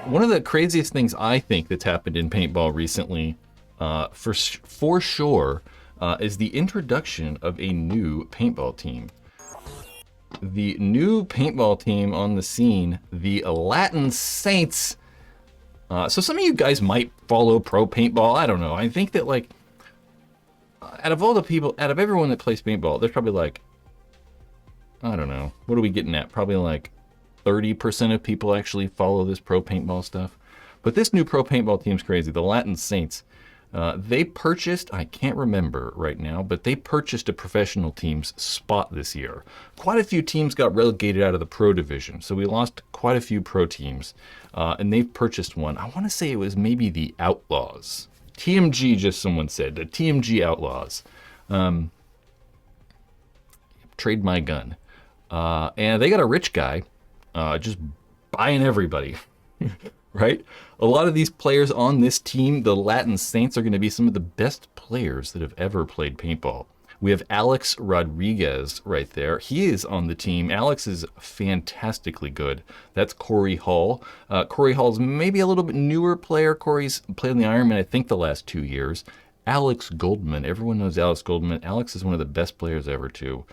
one of the craziest things I think that's happened in paintball recently, for sure, is the introduction of a new paintball team. The new paintball team on the scene, the Latin Saints. So some of you guys might follow pro paintball. I don't know. I think that like, out of all the people, out of everyone that plays paintball, there's probably like, I don't know, what are we getting at? Probably like 30% of people actually follow this pro paintball stuff. But this new pro paintball team's crazy. The Latin Saints. They purchased, I can't remember right now, but they purchased a professional team's spot this year. Quite a few teams got relegated out of the pro division, so we lost quite a few pro teams, and they've purchased one. I want to say it was maybe the Outlaws. TMG, just someone said, the TMG Outlaws. Trade my gun. And they got a rich guy just buying everybody. Right? A lot of these players on this team, the Latin Saints, are going to be some of the best players that have ever played paintball. We have Alex Rodriguez right there. He is on the team. Alex is fantastically good. That's Corey Hall. Corey Hall's maybe a little bit newer player. Corey's played in the Ironman, I think, the last 2 years. Alex Goldman. Everyone knows Alex Goldman. Alex is one of the best players ever, too.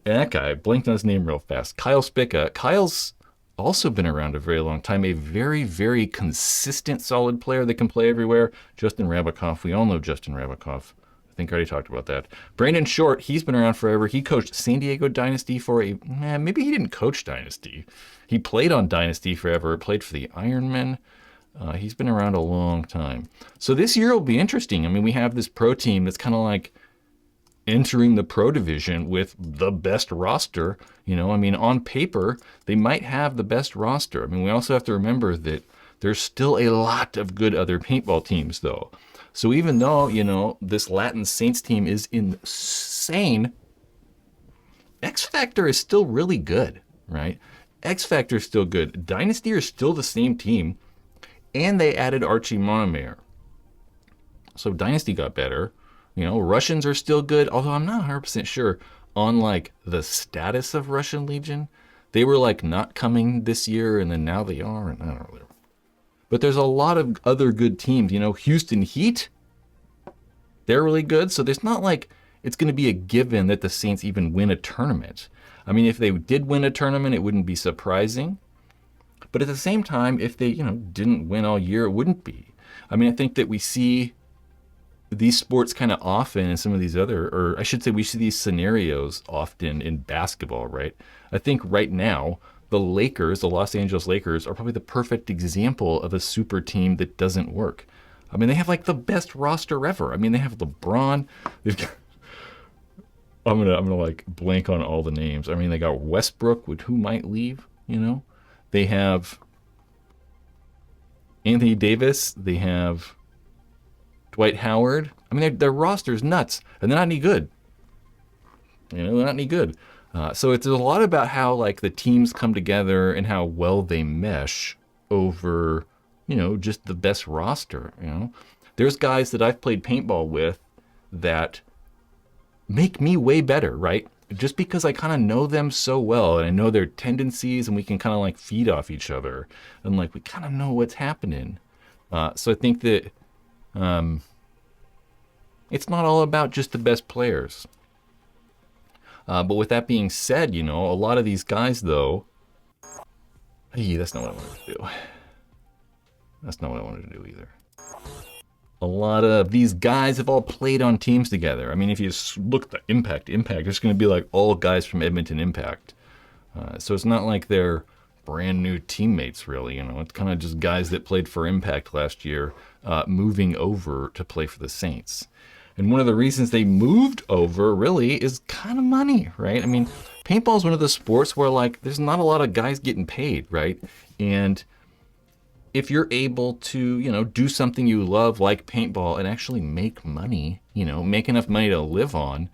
And that guy, blanked on his name real fast. Kyle Spicka. Kyle's also been around a very long time. A very, very consistent, solid player that can play everywhere. Justin Rabbikoff. We all know Justin Rabbikoff. I think I already talked about that. Brandon Short, he's been around forever. He coached San Diego Dynasty for maybe he didn't coach Dynasty. He played on Dynasty forever. Played for the Ironmen. He's been around a long time. So this year will be interesting. I mean, we have this pro team that's kind of like entering the pro division with the best roster. You know, I mean, on paper, they might have the best roster. I mean, we also have to remember that there's still a lot of good other paintball teams, though. So even though, you know, this Latin Saints team is insane, X Factor is still really good, right? X Factor is still good. Dynasty are still the same team, and they added Archie Monomer. So Dynasty got better. You know, Russians are still good, although I'm not 100% sure on like the status of Russian Legion. They were like not coming this year, and then now they are, and I don't really. But there's a lot of other good teams. You know, Houston Heat, they're really good. So there's not like it's going to be a given that the Saints even win a tournament. I mean, if they did win a tournament, it wouldn't be surprising. But at the same time, if they, you know, didn't win all year, it wouldn't be. I mean, I think that we see these sports kind of often in some of these other, or I should say we see these scenarios often in basketball, right? I think right now, the Lakers, the Los Angeles Lakers, are probably the perfect example of a super team that doesn't work. I mean, they have like the best roster ever. I mean, they have LeBron. They've got, I'm gonna like blank on all the names. I mean, they got Westbrook, with who might leave, you know? They have Anthony Davis. They have Dwight Howard. I mean, their roster's nuts, and they're not any good. You know, they're not any good. So it's a lot about how like the teams come together and how well they mesh over, you know, just the best roster. You know, there's guys that I've played paintball with that make me way better, right? Just because I kind of know them so well and I know their tendencies, and we can kind of like feed off each other, and like we kind of know what's happening. So I think that it's not all about just the best players. But with that being said, you know, a lot of these guys, though, hey, that's not what I wanted to do. That's not what I wanted to do either. A lot of these guys have all played on teams together. I mean, if you look at the Impact, it's going to be like all guys from Edmonton Impact. So it's not like they're brand new teammates, really. You know, it's kind of just guys that played for Impact last year, moving over to play for the Saints. And one of the reasons they moved over really is kind of money, right? I mean, paintball is one of the sports where like there's not a lot of guys getting paid, right? And if you're able to, you know, do something you love like paintball and actually make money, you know, make enough money to live on,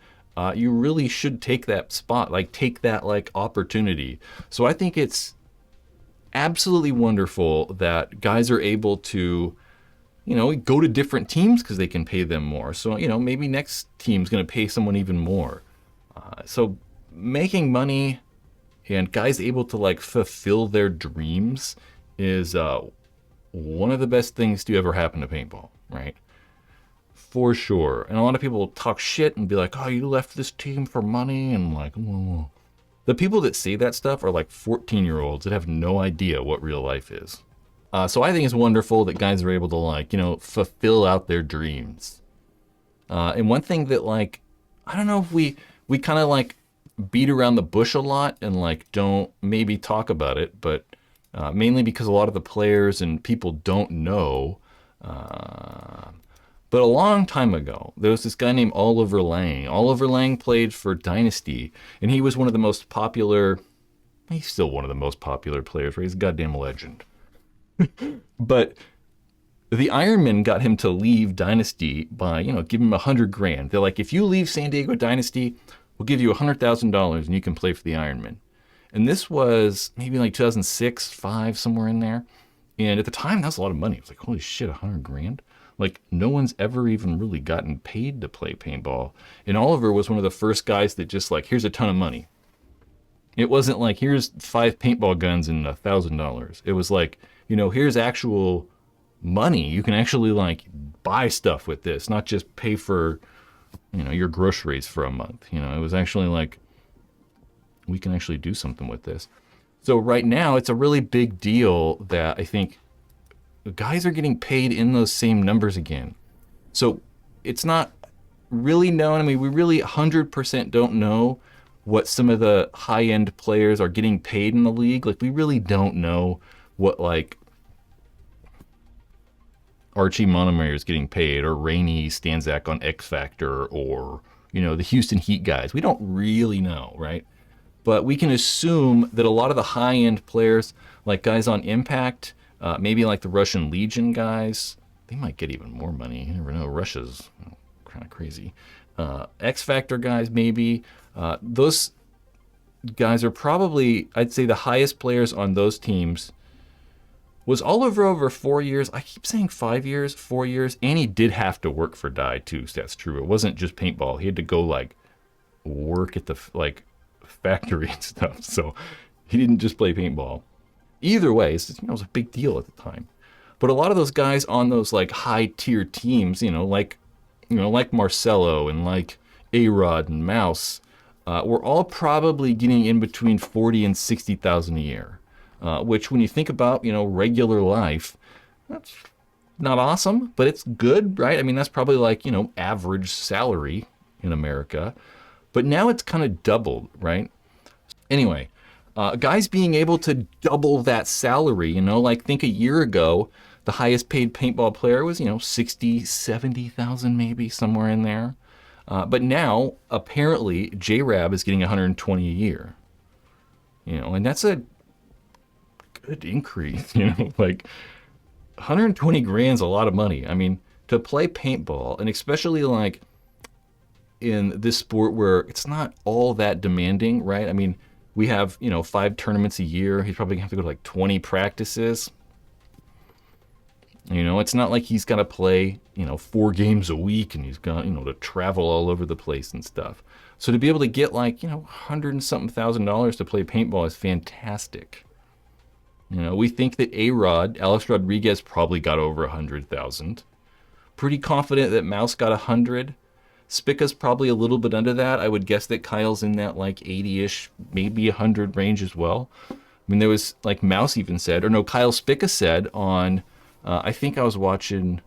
you really should take that spot, like take that like opportunity. So I think it's absolutely wonderful that guys are able to, you know, go to different teams because they can pay them more. So, you know, maybe next team's going to pay someone even more. So making money and guys able to like fulfill their dreams is one of the best things to ever happen to paintball, right? For sure. And a lot of people talk shit and be like, oh, you left this team for money, and like, whoa. The people that say that stuff are like 14-year-olds that have no idea what real life is. So I think it's wonderful that guys are able to, like, fulfill out their dreams. And one thing that, like, I don't know if we kind of like beat around the bush a lot and like don't maybe talk about it, but mainly because a lot of the players and people don't know. But a long time ago, there was this guy named Oliver Lang. Oliver Lang played for Dynasty, and he was one of the most popular. He's still one of the most popular players, right? He's a goddamn legend. But the Ironman got him to leave Dynasty by, give him $100,000. They're like, if you leave San Diego Dynasty, we'll give you $100,000 and you can play for the Ironman. And this was maybe like 2006, 5, somewhere in there. And at the time, that's a lot of money. It was like, holy shit, $100,000. Like, no one's ever even really gotten paid to play paintball. And Oliver was one of the first guys that just like, here's a ton of money. It wasn't like, here's 5 paintball guns and $1,000. It was like, here's actual money. You can actually like buy stuff with this, not just pay for, your groceries for a month. It was actually like, we can actually do something with this. So right now, it's a really big deal that I think guys are getting paid in those same numbers again. So it's not really known. I mean, we really 100% don't know what some of the high-end players are getting paid in the league. Like, we really don't know what, like, Archie Monomer is getting paid, or Rainey Stanzak on X Factor, or, the Houston Heat guys. We don't really know, right? But we can assume that a lot of the high-end players, like guys on Impact, maybe like the Russian Legion guys, they might get even more money. You never know. Russia's kind of crazy. X Factor guys, maybe. Those guys are probably, I'd say, the highest players on those teams. Was Oliver over 4 years? I keep saying 5 years, 4 years. And he did have to work for Dye, too, so that's true. It wasn't just paintball. He had to go, like, work at the, like, factory and stuff. So he didn't just play paintball. Either way, it was a big deal at the time. But a lot of those guys on those, like, high-tier teams, like Marcelo and like A-Rod and Mouse, were all probably getting in between 40 and 60,000 a year. Which, when you think about, regular life, that's not awesome, but it's good, right? I mean, that's probably like, average salary in America. But now it's kind of doubled, right? Anyway, guys being able to double that salary, like think a year ago, the highest paid paintball player was, 60, 70,000 maybe, somewhere in there. But now, apparently, J-Rab is getting 120 a year. And that's a good increase, like 120 grand's a lot of money. I mean, to play paintball, and especially like in this sport where it's not all that demanding, right? I mean, we have, 5 tournaments a year. He's probably gonna have to go to like 20 practices. It's not like he's got to play, 4 games a week and he's got, to travel all over the place and stuff. So to be able to get like, $100 and something thousand to play paintball is fantastic. We think that A-Rod, Alex Rodriguez, probably got over 100,000. Pretty confident that Mouse got 100. Spicka's probably a little bit under that. I would guess that Kyle's in that like 80-ish, maybe 100 range as well. I mean, there was like Mouse even said, or no, Kyle Spicka said on, I think I was watching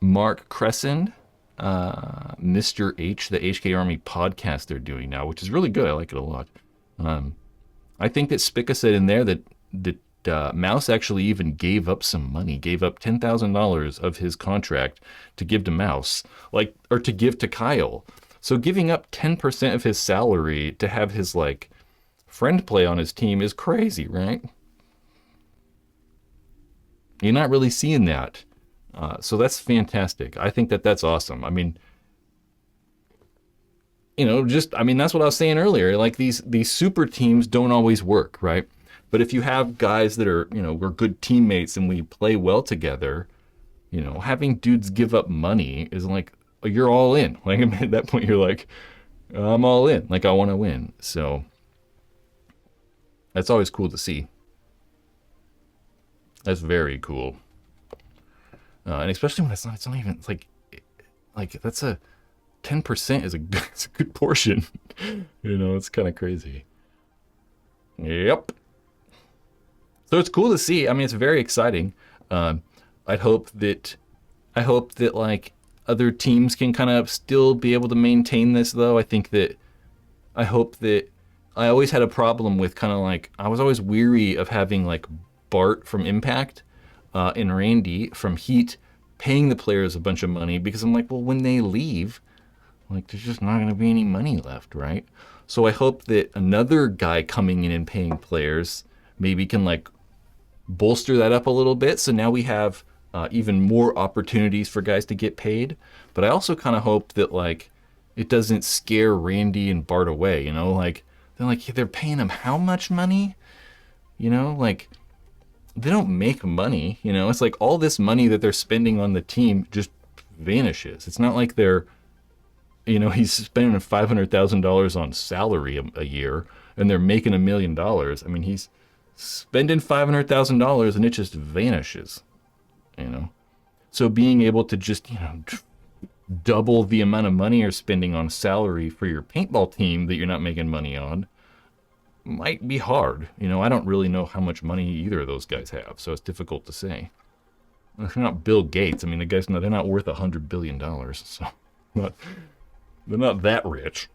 Mark Crescent, Mr. H, the HK Army podcast they're doing now, which is really good. I like it a lot. I think that Spika said in there that Mouse actually even gave up some money, gave up $10,000 of his contract to give to Mouse, or to give to Kyle. So giving up 10% of his salary to have his like friend play on his team is crazy, right? You're not really seeing that. So that's fantastic. I think that that's awesome. I mean, that's what I was saying earlier. Like these super teams don't always work, right? But if you have guys that are, we're good teammates and we play well together, having dudes give up money is like, you're all in. Like at that point, you're like, I'm all in. Like I want to win. So That's always cool to see. That's very cool. And especially when it's not even, it's like that's a 10% is it's a good portion. You know, it's kind of crazy. Yep. So it's cool to see. I mean, it's very exciting. I'd hope that, like other teams can kind of still be able to maintain this, though. I hope that I always had a problem with kind of like, I was always weary of having like Bart from Impact and Randy from Heat paying the players a bunch of money, because I'm like, well, when they leave, like there's just not going to be any money left, right? So I hope that another guy coming in and paying players maybe can like bolster that up a little bit. So now we have even more opportunities for guys to get paid. But I also kind of hope that like it doesn't scare Randy and Bart away, you know, like they're paying them how much money? You know, like they don't make money, you know. It's like all this money that they're spending on the team just vanishes. It's not like they're, you know, he's spending $500,000 on salary a year and they're making $1 million. I mean, he's spending $500,000 and it just vanishes, you know. So being able to just, you know, double the amount of money you're spending on salary for your paintball team that you're not making money on might be hard. You know, I don't really know how much money either of those guys have, so it's difficult to say. They're not Bill Gates. I mean, they're not worth $100 billion, so they're not that rich.